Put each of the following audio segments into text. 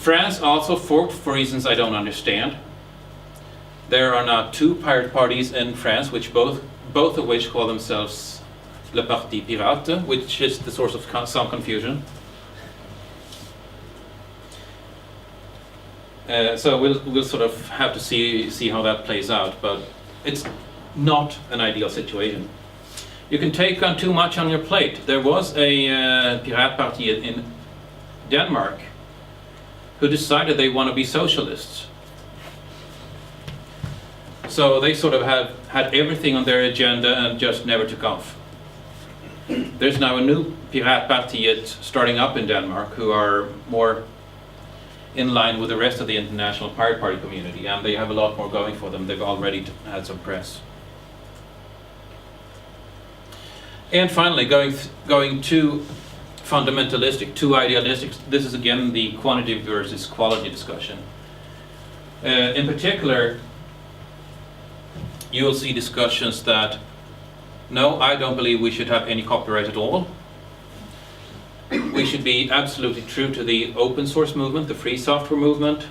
France also forked for reasons I don't understand. There are now two pirate parties in France, which both of which call themselves Le Parti Pirate, which is the source of some confusion. So we'll sort of have to see how that plays out, but it's not an ideal situation. You can take on too much on your plate. There was a Pirate Party in Denmark who decided they want to be socialists. So they sort of had everything on their agenda and just never took off. There's now a new Pirate Party starting up in Denmark who are more in line with the rest of the international pirate party community, and they have a lot more going for them. They've already had some press. And finally, going too fundamentalistic, too idealistic. This is again the quantity versus quality discussion. In particular, you will see discussions that, no, I don't believe we should have any copyright at all. We should be absolutely true to the open source movement, the free software movement,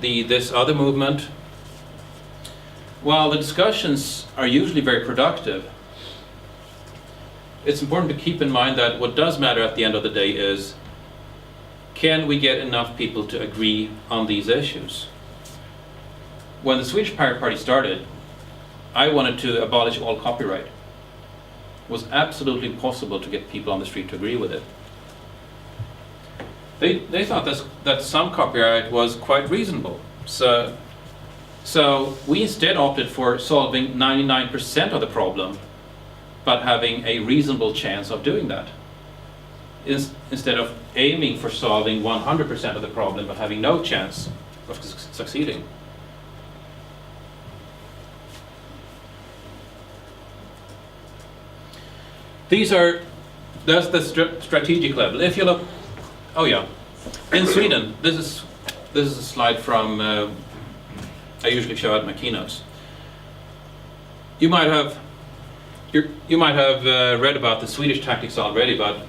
this other movement. While the discussions are usually very productive, it's important to keep in mind that what does matter at the end of the day is, can we get enough people to agree on these issues? When the Swedish Pirate Party started, I wanted to abolish all copyright. It was absolutely impossible to get people on the street to agree with it. They thought that some copyright was quite reasonable. So we instead opted for solving 99% of the problem, but having a reasonable chance of doing that. Instead of aiming for solving 100% of the problem, but having no chance of succeeding. That's the strategic level. If you look, oh yeah, in Sweden, this is a slide from I usually show at my keynotes. You might have read about the Swedish tactics already, but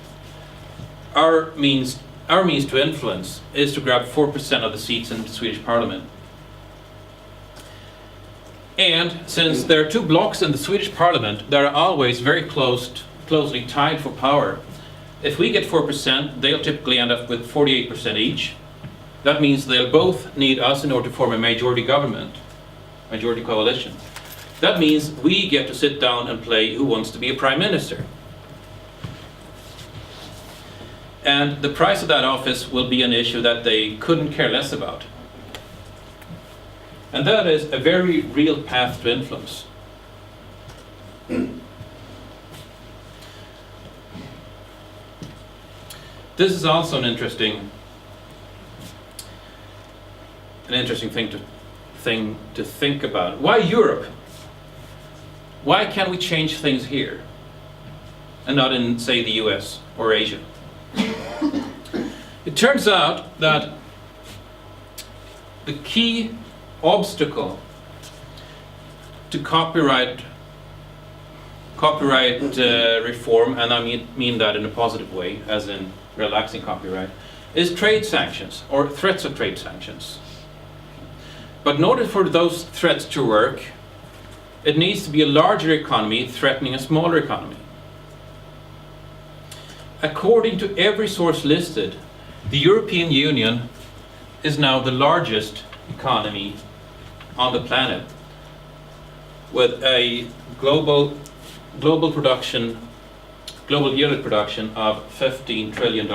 our means to influence is to grab 4% of the seats in the Swedish Parliament. And since there are two blocks in the Swedish Parliament that are always very closely tied for power, if we get 4%, they'll typically end up with 48% each. That means they'll both need us in order to form a majority government, majority coalition. That means we get to sit down and play who wants to be a prime minister. And the price of that office will be an issue that they couldn't care less about. And that is a very real path to influence. This is also an interesting thing to think about. Why Europe? Why can't we change things here and not in, say, the US or Asia? It turns out that the key obstacle to copyright reform, and I mean that in a positive way, as in relaxing copyright, is trade sanctions or threats of trade sanctions. But in order for those threats to work, it needs to be a larger economy threatening a smaller economy. According to every source listed, the European Union is now the largest economy on the planet, with a global yearly production of $15 trillion.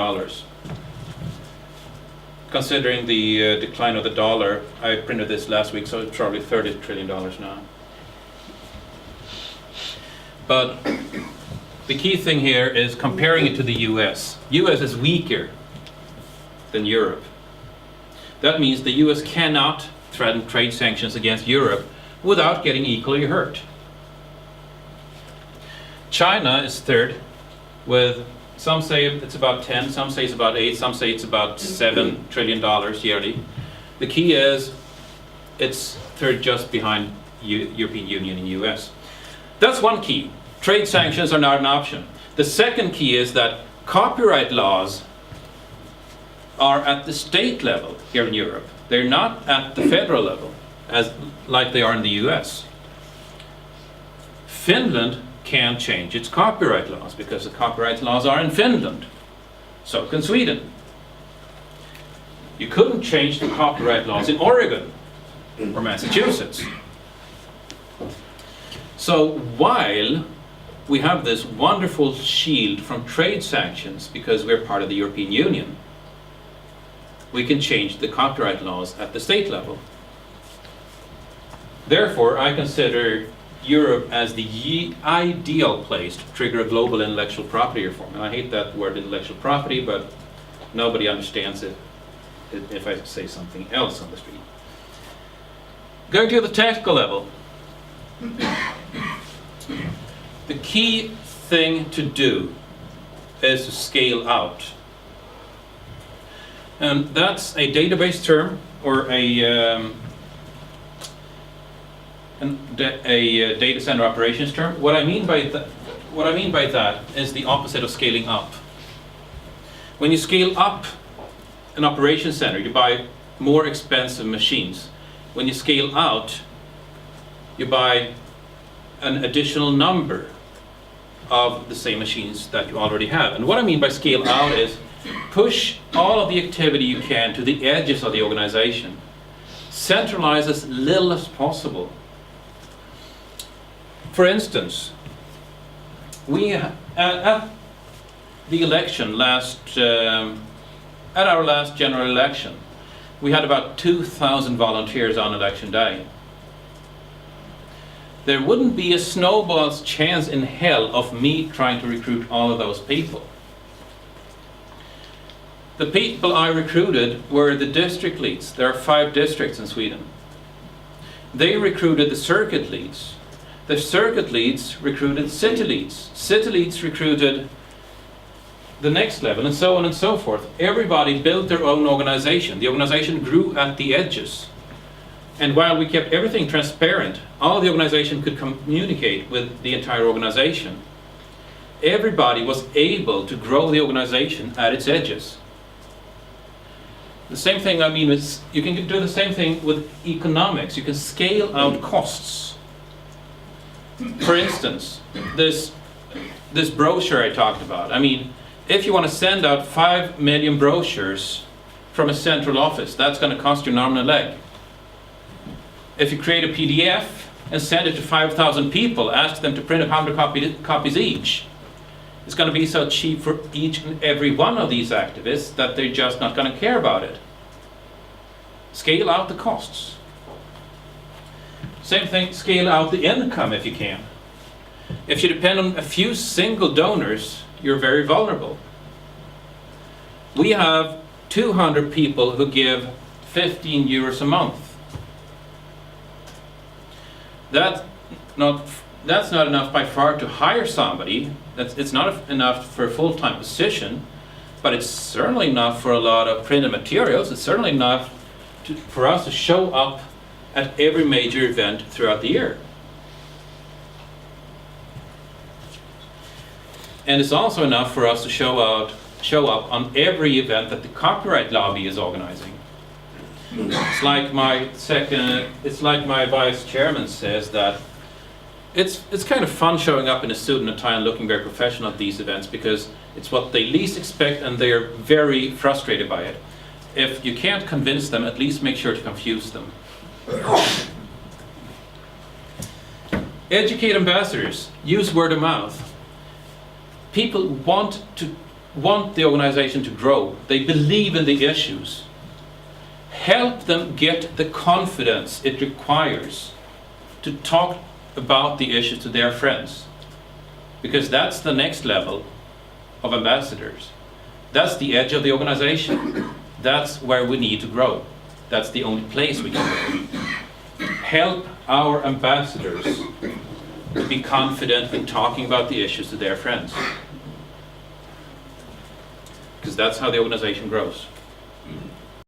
Considering the decline of the dollar, I printed this last week, so it's probably $30 trillion now. But the key thing here is comparing it to the US. US is weaker than Europe. That means the US cannot threaten trade sanctions against Europe without getting equally hurt. China is third, with some say it's about 10, some say it's about 8, some say it's about $7 trillion yearly. The key is it's third just behind European Union and US. That's one key. Trade sanctions are not an option. The second key is that copyright laws are at the state level here in Europe. They're not at the federal level, like they are in the US. Finland can't change its copyright laws because the copyright laws are in Finland. So can Sweden. You couldn't change the copyright laws in Oregon or Massachusetts. So while we have this wonderful shield from trade sanctions because we're part of the European Union, we can change the copyright laws at the state level. Therefore, I consider Europe as the ideal place to trigger a global intellectual property reform. And I hate that word intellectual property, but nobody understands it if I say something else on the street. Going to the technical level. The key thing to do is to scale out. And that's a database term or a data center operations term. What I mean by that is the opposite of scaling up. When you scale up an operations center, you buy more expensive machines. When you scale out, you buy an additional number of the same machines that you already have. And what I mean by scale out is push all of the activity you can to the edges of the organization. Centralize as little as possible. For instance, we at the election at our last general election, we had about 2,000 volunteers on election day. There wouldn't be a snowball's chance in hell of me trying to recruit all of those people. The people I recruited were the district leads. There are 5 districts in Sweden. They recruited the circuit leads. The circuit leads recruited city leads. City leads recruited the next level, and so on and so forth. Everybody built their own organization. The organization grew at the edges. And while we kept everything transparent, all the organization could communicate with the entire organization. Everybody was able to grow the organization at its edges. The same thing, I mean, is you can do the same thing with economics. You can scale out costs. For instance, this brochure I talked about. I mean, if you want to send out 5 million brochures from a central office, that's going to cost you an arm and a leg. If you create a PDF and send it to 5,000 people, ask them to print 100 copies each, it's going to be so cheap for each and every one of these activists that they're just not going to care about it. Scale out the costs. Same thing, scale out the income if you can. If you depend on a few single donors, you're very vulnerable. We have 200 people who give 15 euros a month. That's not enough by far to hire somebody. It's not enough for a full-time position, but it's certainly enough for a lot of printed materials. It's certainly enough for us to show up at every major event throughout the year. And it's also enough for us to show up on every event that the copyright lobby is organizing. It's like my vice chairman says that it's kind of fun showing up in a suit and a tie and looking very professional at these events because it's what they least expect and they're very frustrated by it. If you can't convince them, at least make sure to confuse them. Educate ambassadors. Use word of mouth. People want the organization to grow. They believe in the issues. Help them get the confidence it requires to talk about the issues to their friends. Because that's the next level of ambassadors. That's the edge of the organization. That's where we need to grow. That's the only place we can grow. Help our ambassadors to be confident in talking about the issues to their friends. Because that's how the organization grows.